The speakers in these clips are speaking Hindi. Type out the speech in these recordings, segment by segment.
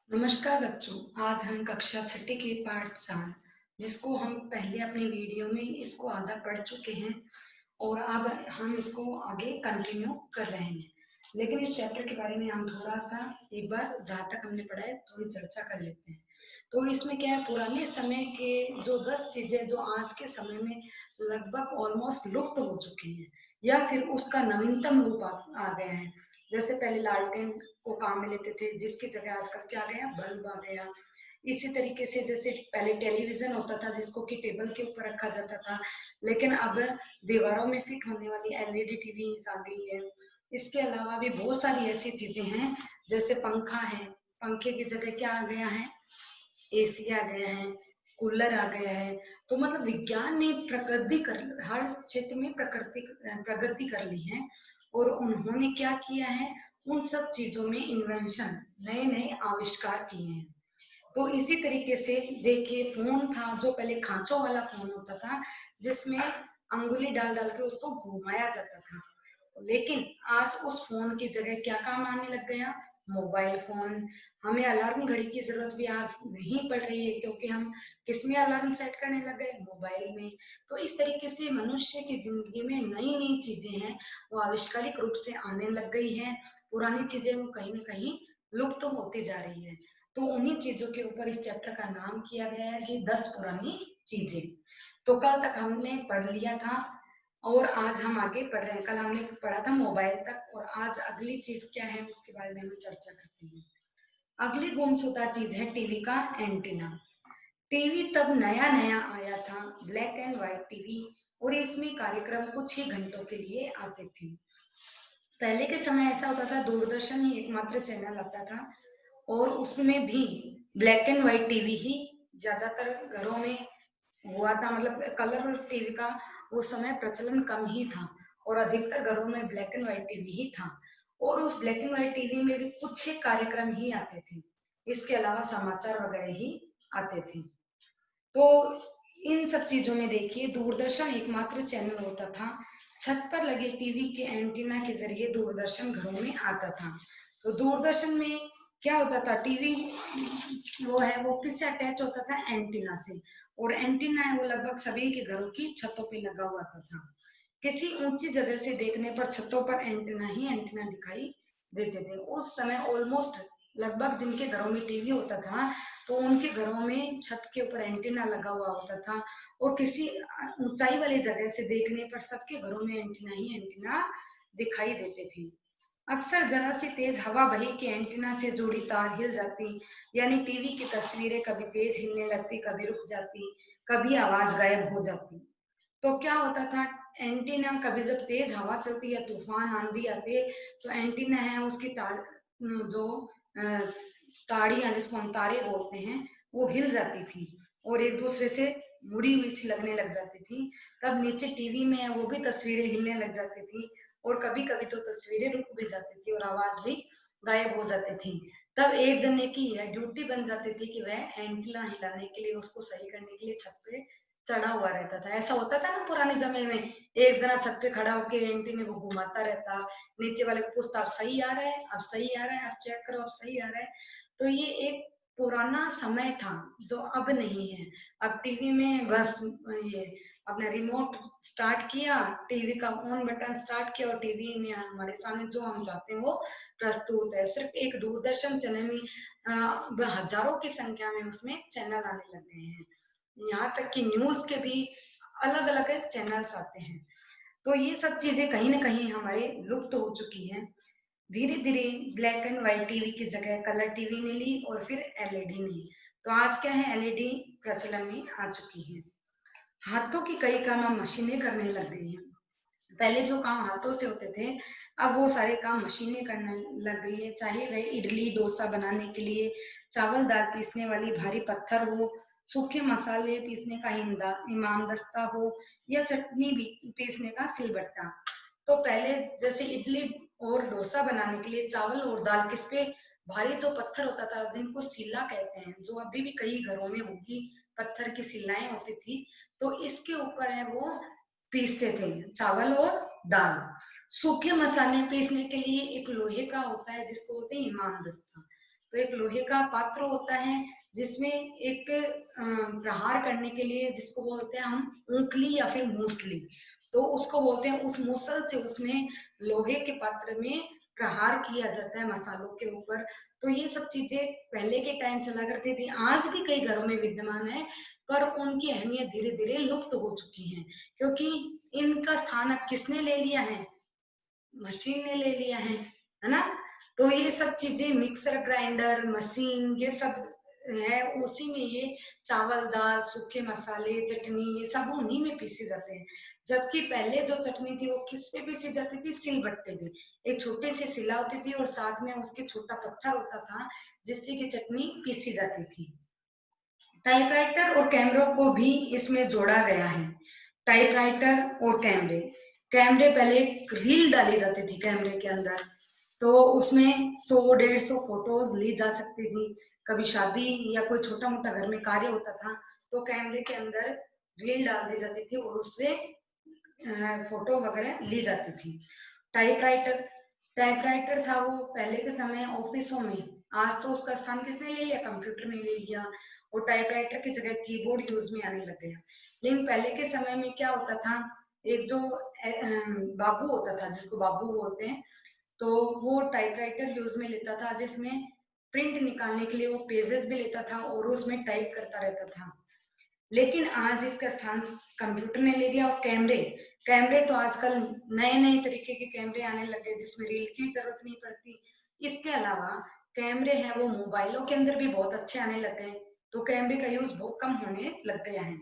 नमस्कार बच्चों। आज हम कक्षा छठी के पाठ 4 जिसको हम पहले अपनी वीडियो में इसको आधा पढ़ चुके हैं और अब हम इसको आगे कंटिन्यू कर रहे हैं। लेकिन इस चैप्टर के बारे में हम थोड़ा सा एक बार जहाँ तक हमने पढ़ा है थोड़ी चर्चा कर लेते हैं। तो इसमें क्या है, पुराने समय के जो 10 चीजें जो आज के समय में लगभग ऑलमोस्ट लुप्त हो चुकी हैं या फिर उसका नवीनतम रूप आ गया है। जैसे पहले लालटेन को काम में लेते थे, जिसकी जगह आजकल क्या आ गया, बल्ब आ गया। इसी तरीके से जैसे पहले टेलीविजन होता था जिसको कि टेबल के ऊपर रखा जाता था, लेकिन अब दीवारों में फिट होने वाली एलईडी टीवी आ गई है। इसके अलावा भी बहुत सारी ऐसी चीजें हैं, जैसे पंखा है। पंखे की जगह क्या आ गया है, एसी आ गया है, कूलर आ गया है। तो मतलब विज्ञान ने प्रगति कर हर क्षेत्र में प्रगति कर ली है और उन्होंने क्या किया है, उन सब चीजों में इन्वेंशन, नए नए आविष्कार किए हैं। तो इसी तरीके से देखिए, फोन था जो पहले खांचों वाला फोन होता था, जिसमें अंगुली डाल डाल के उसको घुमाया जाता था। लेकिन आज उस फोन की जगह क्या काम आने लग गया, मोबाइल फोन। हमें अलार्म घड़ी की जरूरत भी आज नहीं पड़ रही है, क्योंकि हम किसमें अलार्म सेट करने लग गए, मोबाइल में। तो इस तरीके से मनुष्य की जिंदगी में नई नई चीजें हैं, वो आविष्कारिक रूप से आने लग गई हैं। पुरानी चीजें वो कहीं ना कहीं लुप्त तो होती जा रही है। तो उन्हीं चीजों के ऊपर इस चैप्टर का नाम किया गया है कि 10 पुरानी चीजें। तो कल तक हमने पढ़ लिया था और आज हम आगे पढ़ रहे हैं। कल हमने पढ़ा था मोबाइल तक और आज अगली चीज क्या है उसके बारे में हम चर्चा करते हैं। अगली गुमशुदा चीज है टीवी का एंटीना। टीवी तब नया नया आया था, ब्लैक एंड व्हाइट टीवी, और इसमें कार्यक्रम कुछ ही घंटों के लिए आते थे। पहले के समय ऐसा होता था, दूरदर्शन ही एकमात्र चैनल आता था और उसमें भी ब्लैक एंड व्हाइट टीवी ही ज्यादातर घरों में हुआ था। मतलब कलर टीवी का उस समय प्रचलन कम ही था और अधिकतर घरों में ब्लैक एंड व्हाइट टीवी ही था। और उस ब्लैक एंड व्हाइट टीवी में भी कुछ ही कार्यक्रम ही आते थे, इसके अलावा समाचार वगैरह ही आते थे। तो इन सब चीजों में देखिए, दूरदर्शन एकमात्र चैनल होता था। छत पर लगे टीवी के एंटीना के जरिए दूरदर्शन घरों में आता था। तो दूरदर्शन में क्या होता था, टीवी वो है वो किससे अटैच होता था, एंटीना से। और एंटीना है वो लगभग सभी के घरों की छतों पे लगा हुआ था। किसी ऊंची जगह से देखने पर छतों पर एंटीना ही एंटीना दिखाई देते थे। उस समय ऑलमोस्ट लगभग जिनके घरों में टीवी होता था, तो उनके घरों में छत के ऊपर एंटीना लगा हुआ होता था। और किसी ऊंचाई वाली जगह से देखने पर सबके घरों में एंटीना ही एंटीना दिखाई देते थे। अक्सर जरा सी तेज हवा भली कि एंटीना से जुड़ी तार हिल जाती, यानी टीवी की तस्वीरें कभी तेज हिलने लगती, कभी रुक जाती, कभी आवाज गायब हो जाती। तो क्या होता था, एंटीना कभी जब तेज हवा चलती या तूफान आंधी आते, तो एंटीना है उसकी तार, जो ताड़ियां जिसको हम तारे बोलते हैं, वो हिल जाती थी और एक दूसरे से मुड़ी हुई सी लगने लग जाती थी। तब नीचे टीवी में है वो भी तस्वीरें हिलने लग जाती थी और कभी कभी तो तस्वीरें रुक भी जाती थी और आवाज भी गायब हो जाती थी। तब एक जने की यह ड्यूटी बन जाती थी कि वह एंटीना हिलाने के लिए, उसको सही करने के लिए छत पे चढ़ा हुआ रहता था। ऐसा होता था ना पुराने जमाने में, एक जना छत पे खड़ा होके एंटीने को घुमाता रहता, नीचे वाले को पूछता अब सही आ रहा है, अब सही आ रहा है, अब चेक करो अब सही आ रहा है। तो ये एक पुराना समय था जो अब नहीं है। अब टीवी में बस ये अपने रिमोट स्टार्ट किया, टीवी का ऑन बटन स्टार्ट किया और टीवी में हमारे सामने जो हम चाहते हैं वो प्रस्तुत है। सिर्फ एक दूरदर्शन चैनल में हजारों की संख्या में उसमें चैनल आने लग गए हैं। यहाँ तक कि न्यूज के भी अलग अलग चैनल्स आते हैं। तो ये सब चीजें कहीं ना कहीं हमारे लुप्त हो चुकी हैं। धीरे धीरे ब्लैक एंड व्हाइट टीवी की जगह कलर टीवी ने ली और फिर एलईडी ने। तो आज क्या है, एलईडी प्रचलन में आ चुकी है। हाथों की कई काम अब मशीनें करने लग गई हैं। पहले जो काम हाथों से होते थे, अब वो सारे काम मशीनें करने लग गई है। चाहे वह इडली डोसा बनाने के लिए चावल दाल पीसने वाली भारी पत्थर हो, सूखे मसाले पीसने का इमामदस्ता हो, या चटनी भी पीसने का सिलबट्टा। तो पहले जैसे इडली और डोसा बनाने के लिए चावल और दाल किस पे, भारी जो पत्थर होता था जिनको सिल्ला कहते हैं, जो अभी भी कई घरों में होगी, पत्थर की सिल्लाएं होती थी। तो इसके ऊपर है वो पीसते थे चावल और दाल। सूखे मसाले पीसने के लिए एक लोहे का होता है जिसको बोलते हैं इमामदस्ता। तो एक लोहे का पात्र होता है जिसमें एक प्रहार करने के लिए, जिसको बोलते हैं हम ऊखली या फिर मूसली, तो उसको बोलते हैं, उस मूसल से उसमें लोहे के पात्र में प्रहार किया जाता है मसालों के ऊपर। तो ये सब चीजें पहले के टाइम चला करती थी, आज भी कई घरों में विद्यमान है, पर उनकी अहमियत धीरे धीरे लुप्त हो चुकी है, क्योंकि इनका स्थान अब किसने ले लिया है? मशीन ने ले लिया है ना। तो ये सब चीजें, मिक्सर ग्राइंडर मशीन, ये सब है, उसी में ये चावल दाल सूखे मसाले चटनी ये सब उन्हीं में पीसे जाते हैं। जबकि पहले जो चटनी थी वो किस पे पीसी जाती थी? सिलबट्टे पे। एक छोटी सी सिला होती थी और साथ में उसके छोटा पत्थर होता था जिससे कि चटनी पीसी जाती थी। टाइपराइटर और कैमरों को भी इसमें जोड़ा गया है। टाइपराइटर और कैमरे, कैमरे पहले एक रील डाली जाती थी कैमरे के अंदर, तो उसमें 100-150 फोटोज ली जा सकती थी। कभी शादी या कोई छोटा मोटा घर में कार्य होता था तो कैमरे के अंदर रील डाल दी जाती थी और उससे फोटो वगैरह ली जाती थी। टाइपराइटर, टाइपराइटर था वो पहले के समय ऑफिसों में, आज तो उसका स्थान किसने ले लिया? कंप्यूटर ने ले लिया, और टाइपराइटर की जगह कीबोर्ड यूज में आने लग गया। लेकिन पहले के समय में क्या होता था, एक जो बाबू होता था जिसको बाबू बोलते हैं, तो वो टाइपराइटर यूज में लेता था जिसमें प्रिंट निकालने के लिए वो पेजेस भी लेता था और उसमें टाइप करता रहता था। लेकिन आज इसका स्थान कंप्यूटर ने ले लिया। और कैमरे, कैमरे तो आजकल नए नए तरीके के कैमरे आने लगे जिसमें रील की जरूरत नहीं पड़ती। इसके अलावा कैमरे हैं वो मोबाइलों के अंदर भी बहुत अच्छे आने लग गए, तो कैमरे का यूज बहुत कम होने लग गया है।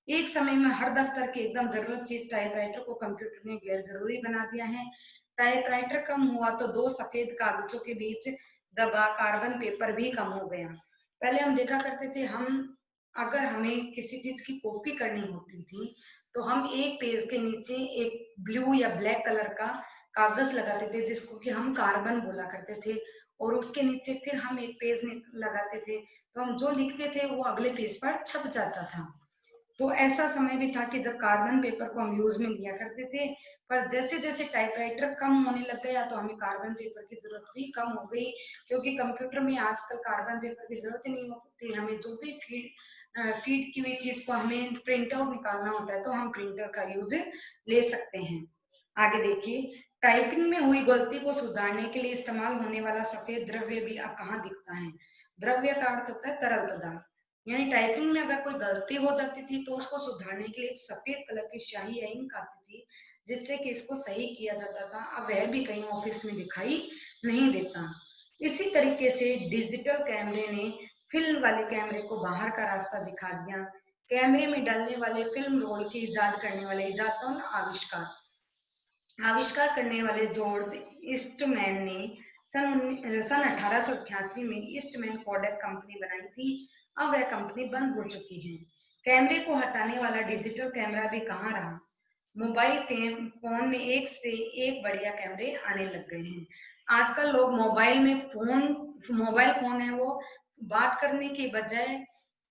एक समय में हर दफ्तर की एकदम जरूरत चीज टाइपराइटर को कंप्यूटर ने गैर जरूरी बना दिया है। टाइपराइटर कम हुआ तो दो सफेद कागजों के बीच दबा कार्बन पेपर भी कम हो गया। पहले हम देखा करते थे, हम अगर हमें किसी चीज की कॉपी करनी होती थी तो हम एक पेज के नीचे एक ब्लू या ब्लैक कलर का कागज लगाते थे जिसको कि हम कार्बन बोला करते थे, और उसके नीचे फिर हम एक पेज लगाते थे, तो हम जो लिखते थे वो अगले पेज पर छप जाता था। तो ऐसा समय भी था कि जब कार्बन पेपर को हम यूज में लिया करते थे, पर जैसे जैसे टाइपराइटर कम होने लग गया तो हमें कार्बन पेपर की जरूरत भी कम हो गई, क्योंकि कंप्यूटर में आजकल कार्बन पेपर की जरूरत ही नहीं होती। हमें जो भी फीड की हुई चीज को हमें प्रिंट आउट निकालना होता है तो हम प्रिंटर का यूज ले सकते हैं। आगे देखिए, टाइपिंग में हुई गलती को सुधारने के लिए इस्तेमाल होने वाला सफेद द्रव्य भी अब कहाँ दिखता है? द्रव्य का अर्थ होता है तरल पदार्थ, यानी टाइपिंग में अगर कोई गलती हो जाती थी तो उसको सुधारने के लिए एक सफेद कलर की स्याही या इंक आती थी जिससे कि इसको सही किया जाता था। अब वह भी कहीं ऑफिस में दिखाई नहीं देता। इसी तरीके से डिजिटल कैमरे ने फिल्म वाले कैमरे को बाहर का रास्ता दिखा दिया। कैमरे में डालने वाले फिल्म रोल की इजाद करने वाले इजाद आविष्कार, आविष्कार करने वाले जॉर्ज ईस्टमैन ने सन 1888 में ईस्टमैन कोडक कंपनी बनाई थी। अब वह कंपनी बंद हो चुकी है। कैमरे को हटाने वाला डिजिटल कैमरा भी कहाँ रहा? मोबाइल फोन में एक से एक बढ़िया कैमरे आने लग गए हैं। आजकल लोग मोबाइल फोन है वो बात करने के बजाय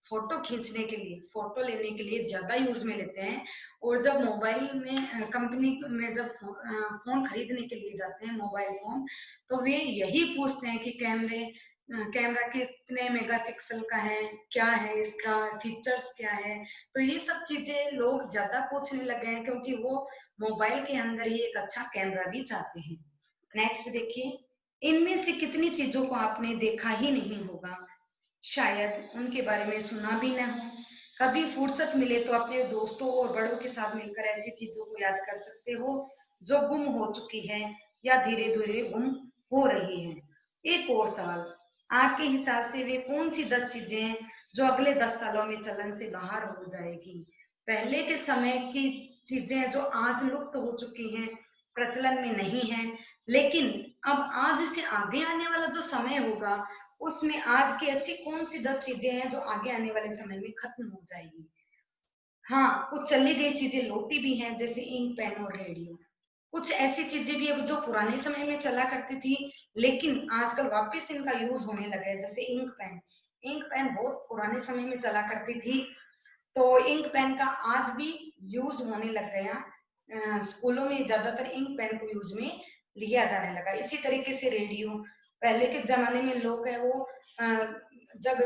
फोटो खींचने के लिए, फोटो लेने के लिए ज्यादा यूज में लेते हैं। और जब मोबाइल में कंपनी में जब फोन खरीदने के लिए जाते हैं मोबाइल फोन, तो वे यही पूछते हैं कि कैमरा कितने मेगापिक्सल का है, क्या है इसका फीचर्स क्या है। तो ये सब चीजें लोग ज्यादा पूछने लगे हैं क्योंकि वो मोबाइल के अंदर ही एक अच्छा कैमरा भी चाहते हैं। नेक्स्ट देखिए, इनमें से कितनी चीजों को आपने देखा ही नहीं होगा, शायद उनके बारे में सुना भी न हो। कभी फुर्सत मिले तो अपने दोस्तों और बड़ों के साथ मिलकर ऐसी चीजों को याद कर सकते हो जो गुम हो चुकी है या धीरे धीरे गुम हो रही है। एक और सवाल, आपके हिसाब से वे कौन सी 10 चीजें हैं जो अगले 10 सालों में चलन से बाहर हो जाएगी? पहले के समय की चीजें जो आज लुप्त हो चुकी हैं, प्रचलन में नहीं है, लेकिन अब आज से आगे आने वाला जो समय होगा उसमें आज की ऐसी कौन सी 10 चीजें हैं जो आगे आने वाले समय में खत्म हो जाएगी? हाँ, कुछ चली गई चीजें लौटी भी हैं जैसे इंक पेन और रेडियो। कुछ ऐसी चीजें भी अब जो पुराने समय में चला करती थी लेकिन आजकल वापस इनका यूज होने लगा है, जैसे इंक पेन। इंक पेन बहुत पुराने समय में चला करती थी, तो इंक पेन का आज भी यूज होने लग गया। स्कूलों में ज्यादातर इंक पेन को यूज में लिया जाने लगा। इसी तरीके से रेडियो, पहले के जमाने में लोग है वो जब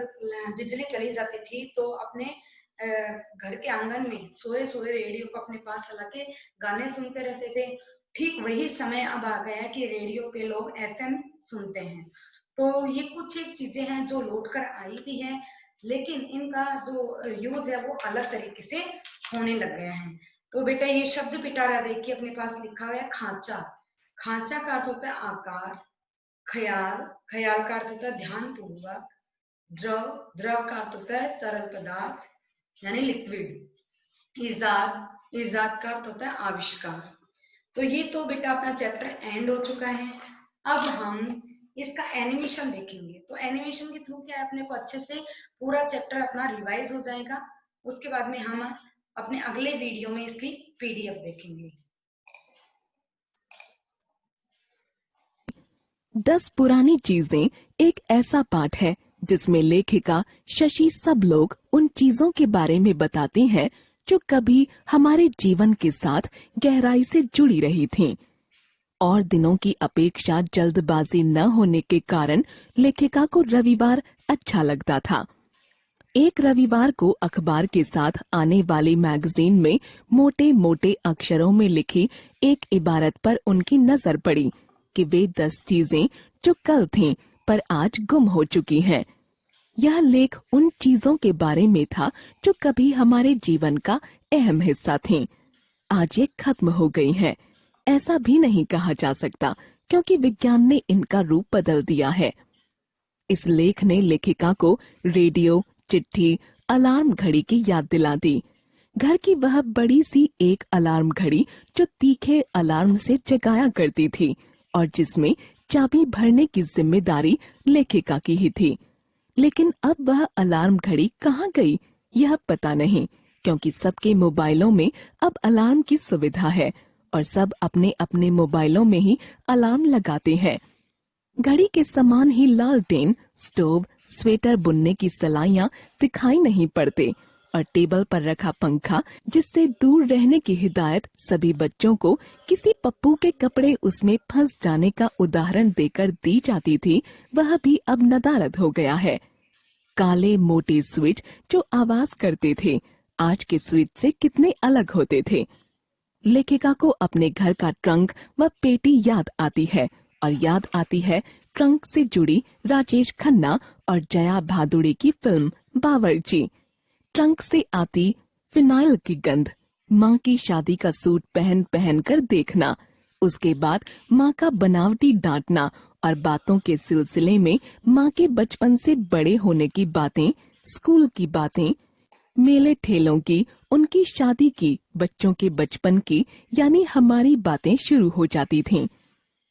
बिजली चली जाती थी तो अपने घर के आंगन में सोए सोए रेडियो को अपने पास चला के गाने सुनते रहते थे। ठीक वही समय अब आ गया है कि रेडियो पे लोग एफएम सुनते हैं। तो ये कुछ एक चीजें हैं जो लौट कर आई भी है, लेकिन इनका जो यूज है वो अलग तरीके से होने लग गया है। तो बेटा ये शब्द पिटारा देखिए अपने पास लिखा हुआ है खांचा। खांचा का अर्थ होता है आकार, ख्याल, ख्याल का अर्थ होता है ध्यान पूर्वक, द्रव, द्रव का अर्थ होता है तरल पदार्थ यानी लिक्विड, इजाद, इजाद का अर्थ होता है आविष्कार। तो ये तो बेटा अपना चैप्टर एंड हो चुका है। अब हम इसका एनिमेशन देखेंगे। तो एनिमेशन के थ्रू क्या है अपने को अच्छे से पूरा चैप्टर अपना रिवाइज हो जाएगा। उसके बाद में हम अपने अगले वीडियो में इसकी पीडीएफ देखेंगे। 10 पुरानी चीजें एक ऐसा पाठ है जिसमें लेखिका शशि सब लोग उन चीजों के बारे में बताती हैं जो कभी हमारे जीवन के साथ गहराई से जुड़ी रही थीं। और दिनों की अपेक्षा जल्दबाजी न होने के कारण लेखिका को रविवार अच्छा लगता था। एक रविवार को अखबार के साथ आने वाली मैगजीन में मोटे मोटे अक्षरों में लिखी एक इबारत पर उनकी नजर पड़ी कि वे 10 चीजें जो कल थीं पर आज गुम हो चुकी हैं। यह लेख उन चीजों के बारे में था जो कभी हमारे जीवन का अहम हिस्सा थीं। आज ये खत्म हो गई हैं। ऐसा भी नहीं कहा जा सकता क्योंकि विज्ञान ने इनका रूप बदल दिया है। इस लेख ने लेखिका को रेडियो, चिट्ठी, अलार्म घड़ी की याद दिला दी। घर की वह बड़ी सी एक अलार्म घड़ी जो तीखे अलार्म से जगाया करती थी और जिसमें चाबी भरने की जिम्मेदारी लेखिका की ही थी। लेकिन अब वह अलार्म घड़ी कहाँ गई यह पता नहीं, क्योंकि सबके मोबाइलों में अब अलार्म की सुविधा है और सब अपने अपने मोबाइलों में ही अलार्म लगाते हैं। घड़ी के समान ही लालटेन, स्टोव, स्वेटर बुनने की सलाइयां दिखाई नहीं पड़ते और टेबल पर रखा पंखा जिससे दूर रहने की हिदायत सभी बच्चों को किसी पप्पू के कपड़े उसमें फंस जाने का उदाहरण देकर दी जाती थी, वह भी अब नदारद हो गया है। काले मोटे स्विच जो आवाज करते थे आज के स्विच से कितने अलग होते थे। लेखिका को अपने घर का ट्रंक व पेटी याद आती है और याद आती है ट्रंक से जुड़ी राजेश खन्ना और जया भादुड़ी की फिल्म बावर्ची। ट्रंक से आती फिनाइल की गंध, माँ की शादी का सूट पहन पहन कर देखना, उसके बाद माँ का बनावटी डांटना और बातों के सिलसिले में माँ के बचपन से बड़े होने की बातें, स्कूल की बातें, मेले ठेलों की, उनकी शादी की, बच्चों के बचपन की, यानी हमारी बातें शुरू हो जाती थीं।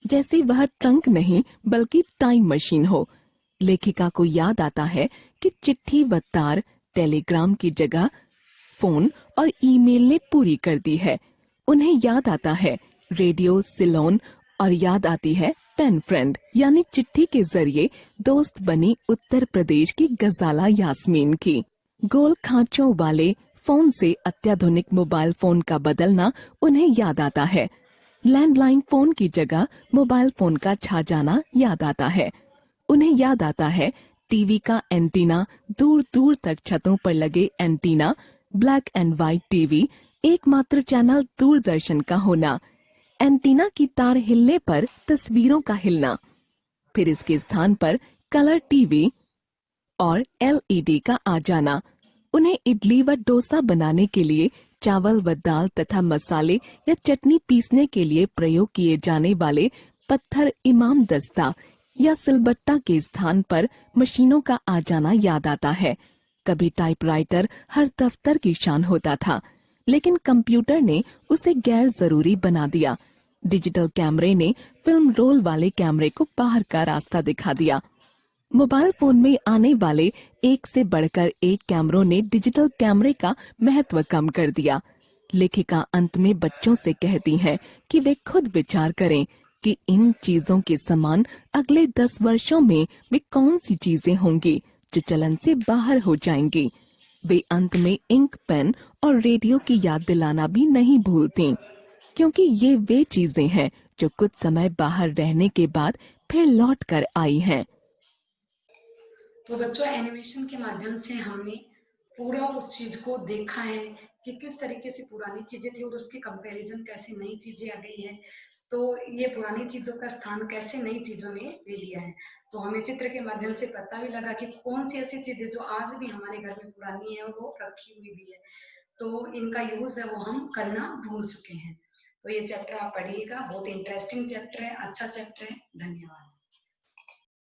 जैसे वह ट्रंक नहीं बल्कि टाइम मशीन हो। लेखिका को याद आता है कि चिट्ठी व तार, टेलीग्राम की जगह फोन और ईमेल ने पूरी कर दी है। उन्हें याद आता है रेडियो, सिलोन और याद आती है पेन फ्रेंड यानी चिट्ठी के जरिए दोस्त बनी उत्तर प्रदेश की गजाला यास्मीन की। गोल खांचों वाले फोन से अत्याधुनिक मोबाइल फोन का बदलना उन्हें याद आता है। लैंडलाइन फोन की जगह मोबाइल फोन का छा जाना याद आता है। उन्हें याद आता है टीवी का एंटीना, दूर दूर तक छतों पर लगे antenna, black and white TV, एकमात्र चैनल दूरदर्शन का होना, एंटीना की तार हिलने पर तस्वीरों का हिलना, फिर इसके स्थान पर कलर टीवी और एलईडी का आ जाना। उन्हें इडली व डोसा बनाने के लिए चावल व दाल तथा मसाले या चटनी पीसने के लिए प्रयोग किए जाने वाले पत्थर इमाम दस्ता या सिलबट्टा के स्थान पर मशीनों का आ जाना याद आता है। कभी टाइपराइटर हर दफ्तर की शान होता था, लेकिन कंप्यूटर ने उसे गैर जरूरी बना दिया। डिजिटल कैमरे ने फिल्म रोल वाले कैमरे को बाहर का रास्ता दिखा दिया। मोबाइल फोन में आने वाले एक से बढ़कर एक कैमरों ने डिजिटल कैमरे का महत्व कम कर दिया। लेखिका अंत में बच्चों से कहती हैं कि वे खुद विचार करें कि इन चीजों के समान अगले 10 वर्षों में वे कौन सी चीजें होंगी जो चलन से बाहर हो जाएंगी। वे अंत में इंक, पेन और रेडियो की याद दिलाना भी नहीं भूलती, क्योंकि ये वे चीजें हैं जो कुछ समय बाहर रहने के बाद फिर लौट कर आई हैं। तो बच्चों, एनिमेशन के माध्यम से हमने पूरा उस चीज को देखा है कि किस तरीके से पुरानी चीजें थी और उसके कंपैरिजन कैसे नई चीजें आ गई है। तो ये पुरानी चीजों का स्थान कैसे नई चीजों ने ले लिया है। तो हमें चित्र के माध्यम से पता भी लगा कि कौन सी ऐसी चीजें जो आज भी हमारे घर में पुरानी है और वो रखी हुई भी है, तो इनका यूज है वो हम करना भूल चुके हैं। तो ये चैप्टर आप पढ़िएगा, बहुत इंटरेस्टिंग चैप्टर है, अच्छा चैप्टर है। धन्यवाद।